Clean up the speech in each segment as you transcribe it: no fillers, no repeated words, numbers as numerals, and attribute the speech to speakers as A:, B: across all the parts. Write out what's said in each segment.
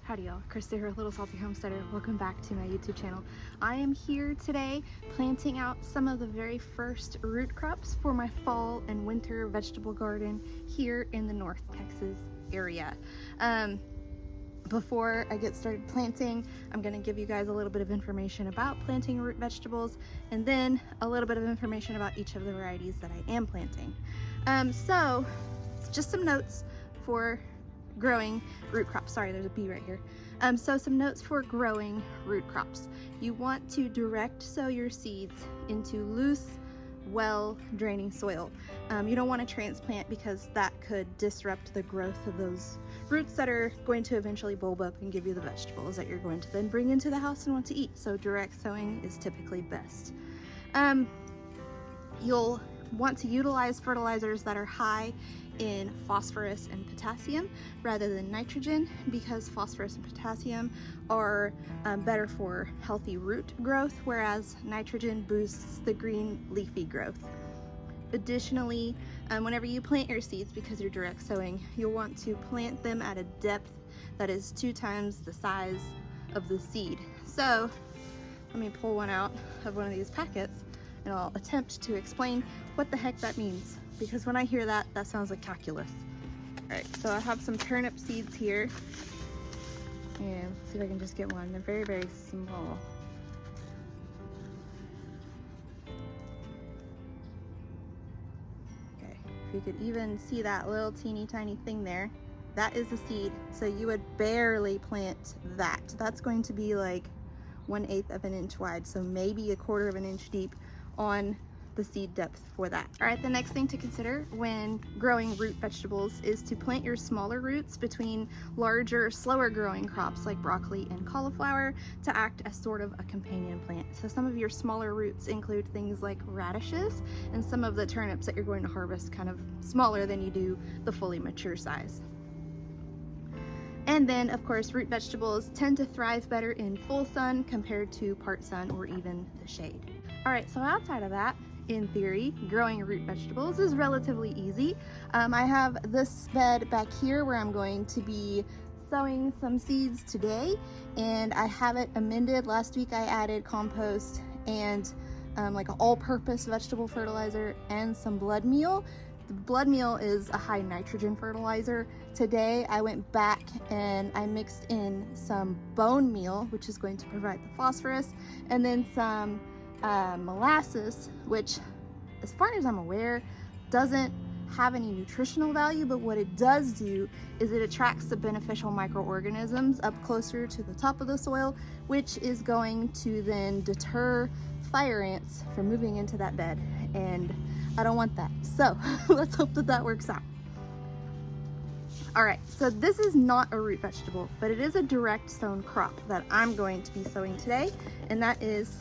A: Howdy y'all, Christi here, Little Salty Homesteader. Welcome back to my YouTube channel. I am here today planting out some of the very first root crops for my fall and winter vegetable garden here in the North Texas area. Before I get started planting, I'm going to give you guys a little bit of information about planting root vegetables and then a little bit of information about each of the varieties that I am planting. So just some notes for growing root crops. Sorry, there's a bee right here. So some notes for growing root crops. You want to direct sow your seeds into loose, well draining soil. You don't want to transplant because that could disrupt the growth of those roots that are going to eventually bulb up and give you the vegetables that you're going to then bring into the house and want to eat. So direct sowing is typically best. You'll want to utilize fertilizers that are high in phosphorus and potassium rather than nitrogen, because phosphorus and potassium are better for healthy root growth, whereas nitrogen boosts the green leafy growth. Additionally, whenever you plant your seeds, because you're direct sowing, you'll want to plant them at a depth that is 2 times the size of the seed. So let me pull one out of one of these packets and I'll attempt to explain what the heck that means, because when I hear that, that sounds like calculus. All right, so I have some turnip seeds here, and let's see if I can just get one. They're very, very small. Okay, if you could even see that little teeny tiny thing there, that is the seed. So you would barely plant that. That's going to be like 1/8 of an inch wide, so maybe 1/4 of an inch deep on the seed depth for that. All right, the next thing to consider when growing root vegetables is to plant your smaller roots between larger, slower growing crops like broccoli and cauliflower to act as sort of a companion plant. So some of your smaller roots include things like radishes and some of the turnips that you're going to harvest kind of smaller than you do the fully mature size. And then, of course, root vegetables tend to thrive better in full sun compared to part sun or even the shade. All right, so outside of that, in theory, growing root vegetables is relatively easy. I have this bed back here where I'm going to be sowing some seeds today, and I have it amended. Last week I added compost and like an all-purpose vegetable fertilizer and some blood meal. The blood meal is a high nitrogen fertilizer. Today I went back and I mixed in some bone meal, which is going to provide the phosphorus, and then some molasses, which as far as I'm aware doesn't have any nutritional value, but what it does do is it attracts the beneficial microorganisms up closer to the top of the soil, which is going to then deter fire ants from moving into that bed, and I don't want that. So let's hope that that works out. All right, so this is not a root vegetable, but it is a direct sown crop that I'm going to be sowing today, and that is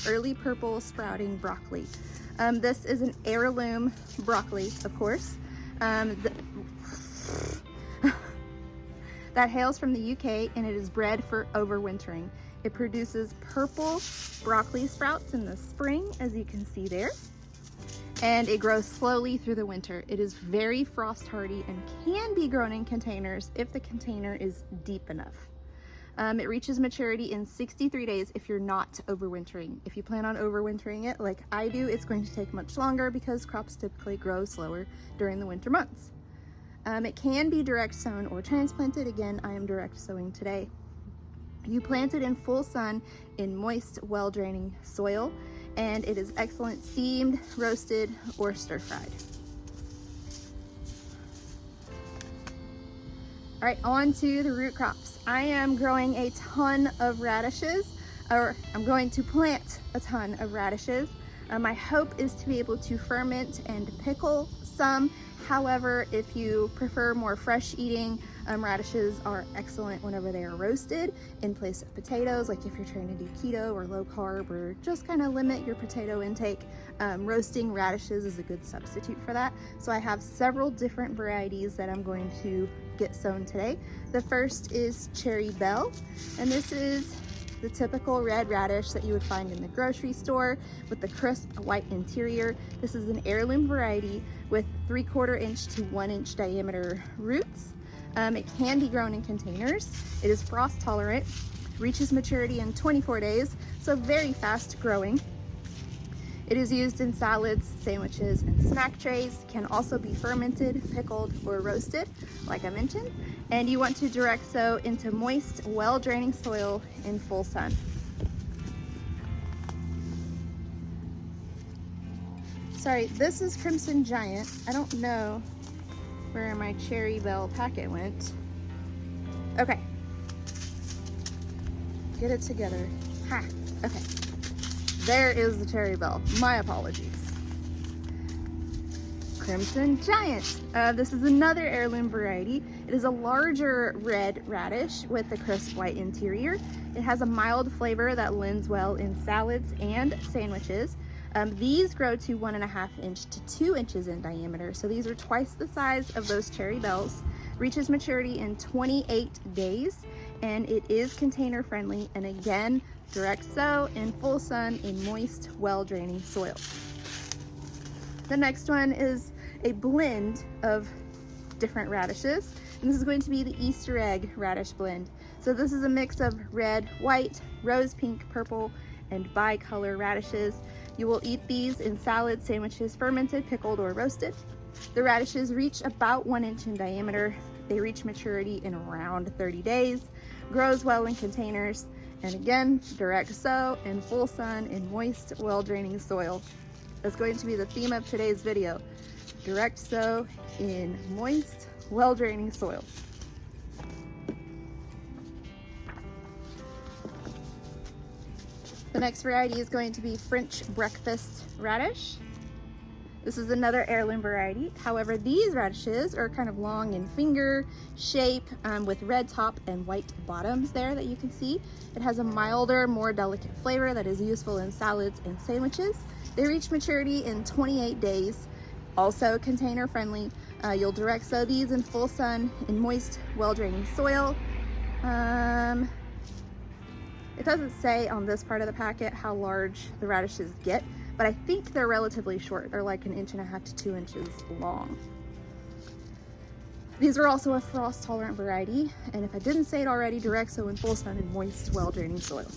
A: early purple sprouting broccoli. This is an heirloom broccoli, of course, that hails from the UK, and it is bred for overwintering. It produces purple broccoli sprouts in the spring, as you can see there, and it grows slowly through the winter. It is very frost hardy and can be grown in containers if the container is deep enough. It reaches maturity in 63 days if you're not overwintering. If you plan on overwintering it like I do, it's going to take much longer because crops typically grow slower during the winter months. It can be direct sown or transplanted. Again, I am direct sowing today. You plant it in full sun in moist, well-draining soil, and it is excellent steamed, roasted, or stir-fried. All right, on to the root crops. I am growing a ton of radishes, or I'm going to plant a ton of radishes. My hope is to be able to ferment and pickle some. However, if you prefer more fresh eating, radishes are excellent whenever they are roasted in place of potatoes. Like if you're trying to do keto or low carb or just kind of limit your potato intake, roasting radishes is a good substitute for that. So I have several different varieties that I'm going to get sown today. The first is Cherry Belle, and this is the typical red radish that you would find in the grocery store with the crisp white interior. This is an heirloom variety with 3/4 inch to 1 inch diameter roots. It can be grown in containers. It is frost tolerant, reaches maturity in 24 days, so very fast growing. It is used in salads, sandwiches, and snack trays. Can also be fermented, pickled, or roasted, like I mentioned. And you want to direct sow into moist, well-draining soil in full sun. Sorry, this is Crimson Giant. I don't know where my Cherry Bell packet went. Okay. Get it together. Ha, okay. There is the Cherry Bell. My apologies. Crimson Giant. This is another heirloom variety. It is a larger red radish with a crisp white interior. It has a mild flavor that lends well in salads and sandwiches. These grow to 1.5 inch to 2 inches in diameter, so these are twice the size of those Cherry Bells. Reaches maturity in 28 days, and it is container friendly, and again, direct sow in full sun in moist, well-draining soil. The next one is a blend of different radishes, and this is going to be the Easter egg radish blend. So this is a mix of red, white, rose pink, purple, and bicolor radishes. You will eat these in salads, sandwiches, fermented, pickled, or roasted. The radishes reach about 1 inch in diameter. They reach maturity in around 30 days, grows well in containers, and again, direct sow in full sun in moist, well-draining soil. That's going to be the theme of today's video. Direct sow in moist, well-draining soil. The next variety is going to be French breakfast radish. This is another heirloom variety. However, these radishes are kind of long in finger shape with red top and white bottoms there that you can see. It has a milder, more delicate flavor that is useful in salads and sandwiches. They reach maturity in 28 days. Also container friendly. You'll direct sow these in full sun in moist, well-draining soil. It doesn't say on this part of the packet how large the radishes get, but I think they're relatively short. They're like 1.5 to 2 inches long. These are also a frost tolerant variety, and if I didn't say it already, direct sow in full sun in moist, well-draining soil.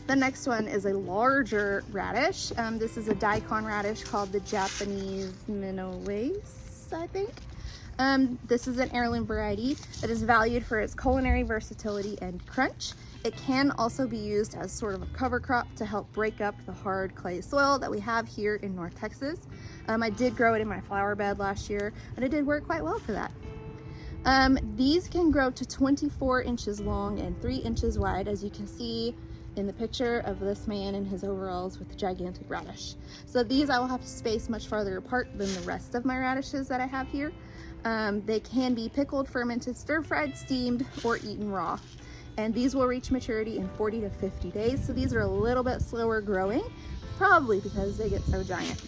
A: The next one is a larger radish. This is a daikon radish called the Japanese Minowace, I think. This is an heirloom variety that is valued for its culinary versatility and crunch. It can also be used as sort of a cover crop to help break up the hard clay soil that we have here in North Texas. I did grow it in my flower bed last year, and it did work quite well for that. These can grow to 24 inches long and 3 inches wide, as you can see in the picture of this man in his overalls with the gigantic radish. So these I will have to space much farther apart than the rest of my radishes that I have here. They can be pickled, fermented, stir-fried, steamed, or eaten raw. And these will reach maturity in 40 to 50 days. So these are a little bit slower growing, probably because they get so giant.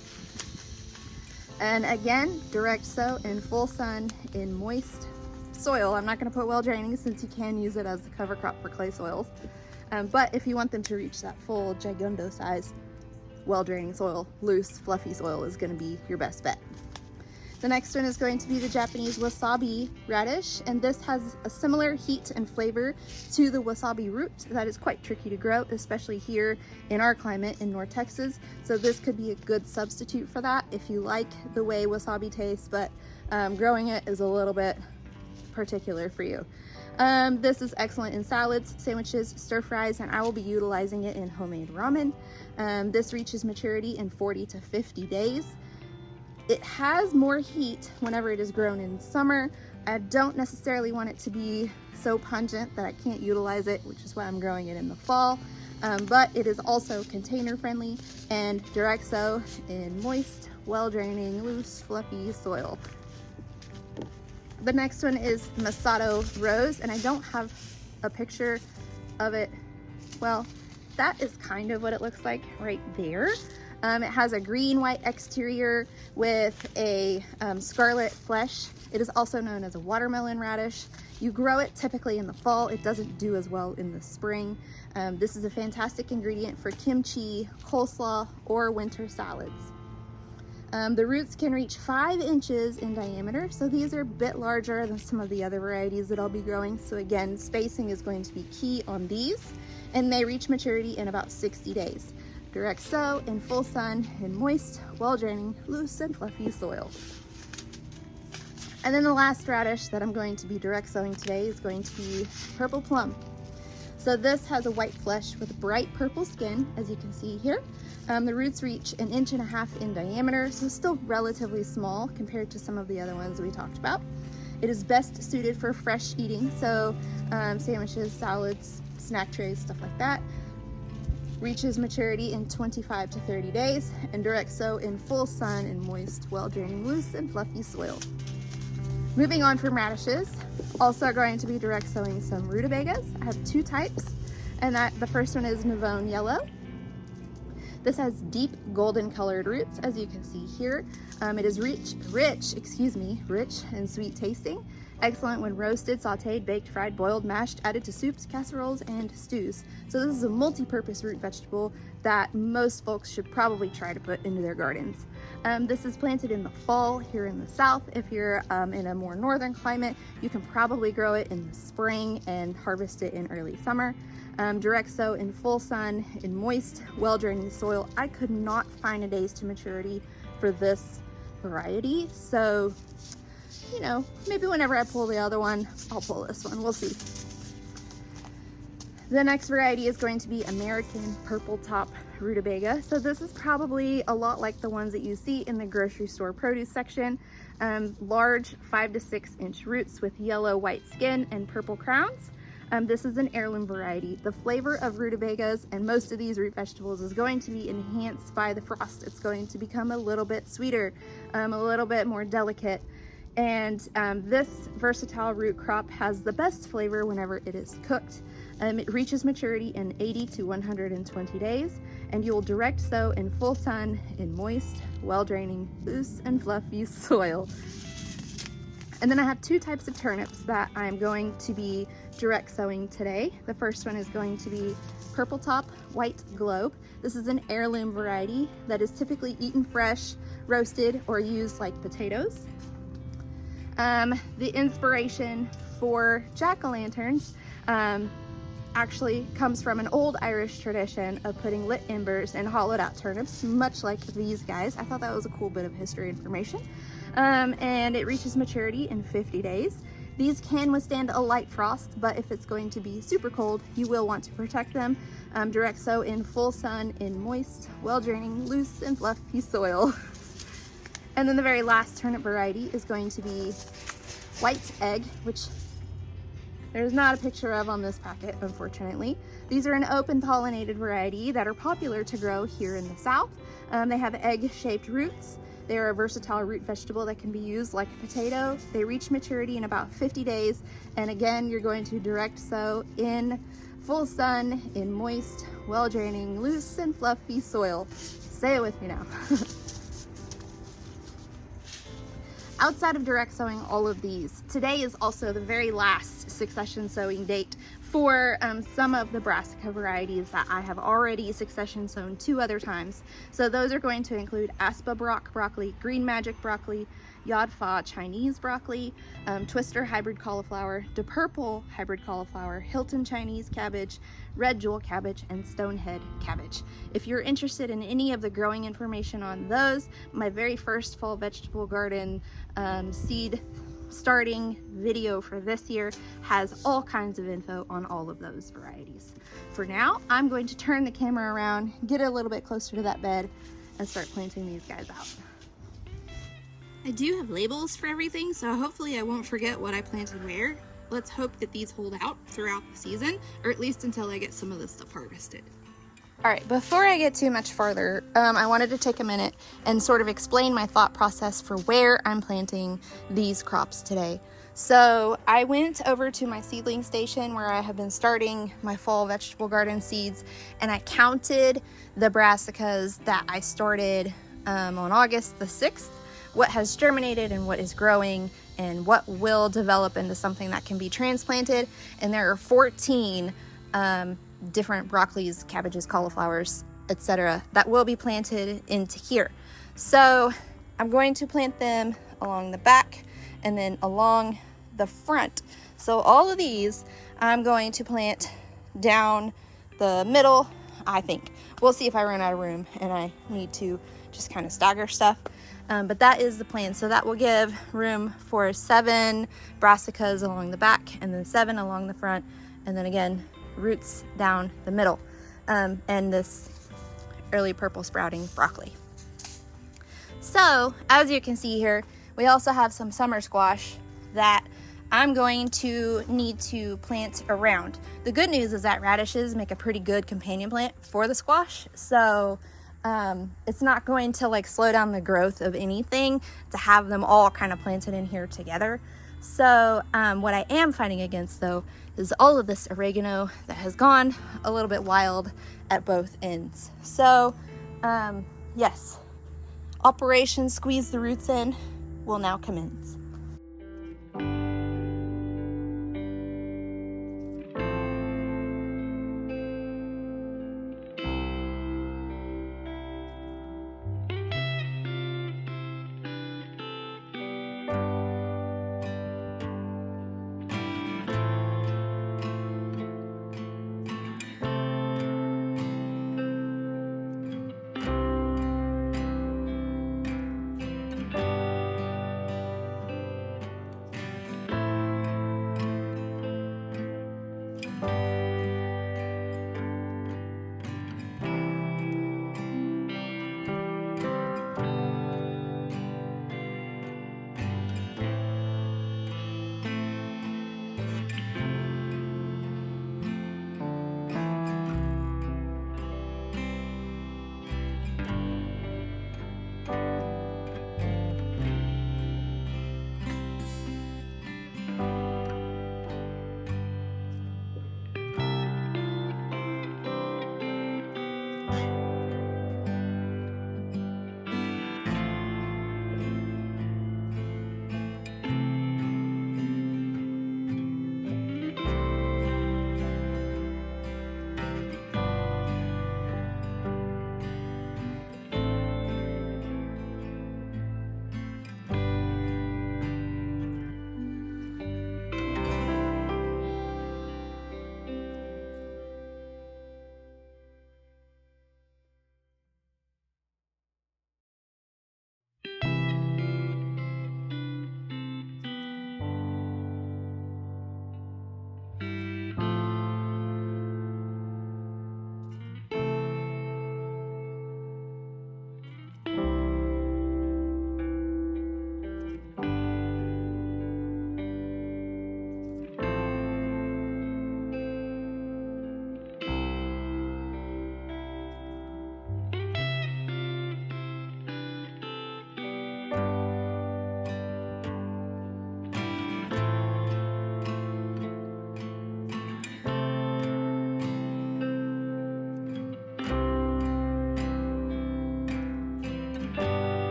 A: And again, direct sow in full sun in moist soil. I'm not gonna put well draining since you can use it as the cover crop for clay soils. But if you want them to reach that full gigundo size, well draining soil, loose, fluffy soil is gonna be your best bet. The next one is going to be the Japanese wasabi radish, and this has a similar heat and flavor to the wasabi root that is quite tricky to grow, especially here in our climate in North Texas. So this could be a good substitute for that if you like the way wasabi tastes, but growing it is a little bit particular for you. This is excellent in salads, sandwiches, stir fries, and I will be utilizing it in homemade ramen. This reaches maturity in 40 to 50 days. It has more heat whenever it is grown in summer. I don't necessarily want it to be so pungent that I can't utilize it, which is why I'm growing it in the fall. But it is also container friendly and direct sow in moist, well-draining, loose, fluffy soil. The next one is Masato Rose, and I don't have a picture of it. Well, that is kind of what it looks like right there. It has a green-white exterior with a scarlet flesh. It is also known as a watermelon radish. You grow it typically in the fall. It doesn't do as well in the spring. This is a fantastic ingredient for kimchi, coleslaw, or winter salads. The roots can reach 5 inches in diameter, so these are a bit larger than some of the other varieties that I'll be growing. So again, spacing is going to be key on these, and they reach maturity in about 60 days. Direct sow in full sun in moist, well-draining, loose and fluffy soil. And then the last radish that I'm going to be direct sowing today is going to be purple plum. So this has a white flesh with bright purple skin, as you can see here. The roots reach 1.5 inches in diameter, so still relatively small compared to some of the other ones we talked about. It is best suited for fresh eating, so sandwiches, salads, snack trays, stuff like that. Reaches maturity in 25 to 30 days, and direct sow in full sun in moist, well-draining, loose and fluffy soil. Moving on from radishes, also going to be direct sowing some rutabagas. I have 2 types, and the first one is Navone Yellow. This has deep golden colored roots, as you can see here. It is rich and sweet tasting. Excellent when roasted, sauteed, baked, fried, boiled, mashed, added to soups, casseroles, and stews. So this is a multi-purpose root vegetable that most folks should probably try to put into their gardens. This is planted in the fall here in the south. If you're in a more northern climate, you can probably grow it in the spring and harvest it in early summer. Direct sow in full sun in moist, well-draining soil. I could not find a days to maturity for this variety, so you know, maybe whenever I pull the other one, I'll pull this one. We'll see. The next variety is going to be American Purple Top Rutabaga. So this is probably a lot like the ones that you see in the grocery store produce section. Large 5 to 6 inch roots with yellow white skin and purple crowns. This is an heirloom variety. The flavor of rutabagas and most of these root vegetables is going to be enhanced by the frost. It's going to become a little bit sweeter, a little bit more delicate. And this versatile root crop has the best flavor whenever it is cooked. It reaches maturity in 80 to 120 days, and you will direct sow in full sun in moist, well-draining, loose and fluffy soil. And then I have 2 types of turnips that I'm going to be direct sowing today. The first one is going to be Purple Top White Globe. This is an heirloom variety that is typically eaten fresh, roasted, or used like potatoes. The inspiration for jack-o'-lanterns actually comes from an old Irish tradition of putting lit embers in hollowed out turnips, much like these guys. I thought that was a cool bit of history information. And it reaches maturity in 50 days. These can withstand a light frost, but if it's going to be super cold, you will want to protect them. Direct sow in full sun in moist, well-draining, loose and fluffy soil. And then the very last turnip variety is going to be White Egg, which there's not a picture of on this packet, unfortunately. These are an open pollinated variety that are popular to grow here in the south. They have egg-shaped roots. They are a versatile root vegetable that can be used like a potato. They reach maturity in about 50 days. And again, you're going to direct sow in full sun, in moist, well-draining, loose and fluffy soil. Say it with me now. Outside of direct sowing all of these, today is also the very last succession sowing date for some of the brassica varieties that I have already succession sown 2 other times. So those are going to include Aspa broccoli, Green Magic broccoli, Yod Pha Chinese broccoli, Twister hybrid cauliflower, De Purple hybrid cauliflower, Hilton Chinese cabbage, Red Jewel cabbage, and Stonehead cabbage. If you're interested in any of the growing information on those, my very first fall vegetable garden seed starting video for this year has all kinds of info on all of those varieties. For now, I'm going to turn the camera around, get a little bit closer to that bed, and start planting these guys out. I do have labels for everything, so hopefully I won't forget what I planted where. Let's hope that these hold out throughout the season, or at least until I get some of this stuff harvested. All right, before I get too much farther, I wanted to take a minute and sort of explain my thought process for where I'm planting these crops today. So I went over to my seedling station where I have been starting my fall vegetable garden seeds, and I counted the brassicas that I started on August the 6th, what has germinated and what is growing and what will develop into something that can be transplanted. And there are 14 different broccolis, cabbages, cauliflowers, etc. that will be planted into here. So I'm going to plant them along the back and then along the front. So all of these I'm going to plant down the middle, I think. We'll see if I run out of room and I need to just kind of stagger stuff. But that is the plan. So that will give room for 7 brassicas along the back and then 7 along the front. And then again, roots down the middle. And this early purple sprouting broccoli. So as you can see here, we also have some summer squash that I'm going to need to plant around. The good news is that radishes make a pretty good companion plant for the squash. So it's not going to like slow down the growth of anything to have them all kind of planted in here together. So what I am fighting against though is all of this oregano that has gone a little bit wild at both ends. So yes, Operation Squeeze the Roots In will now commence.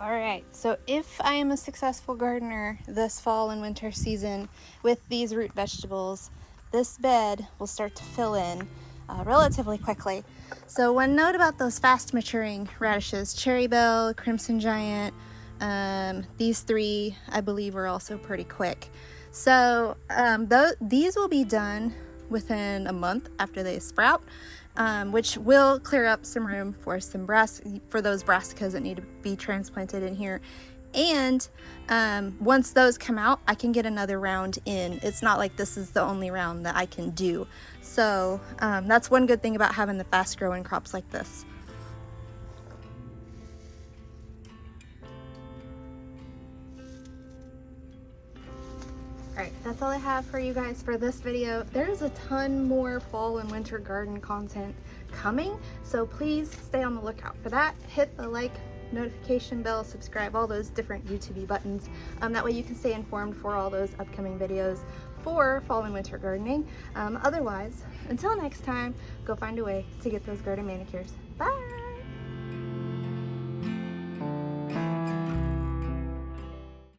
A: All right, so if I am a successful gardener this fall and winter season with these root vegetables, this bed will start to fill in relatively quickly. So one note about those fast maturing radishes, cherry bell, crimson giant, these three I believe are also pretty quick. So these will be done within a month after they sprout, which will clear up some room for those brassicas that need to be transplanted in here. And once those come out, I can get another round in. It's not like this is the only round that I can do. So that's one good thing about having the fast growing crops like this. Alright, that's all I have for you guys for this video. There's a ton more fall and winter garden content coming, so please stay on the lookout for that. Hit the like, notification bell, subscribe, all those different YouTube buttons. That way you can stay informed for all those upcoming videos for fall and winter gardening. Otherwise, until next time, go find a way to get those garden manicures. Bye!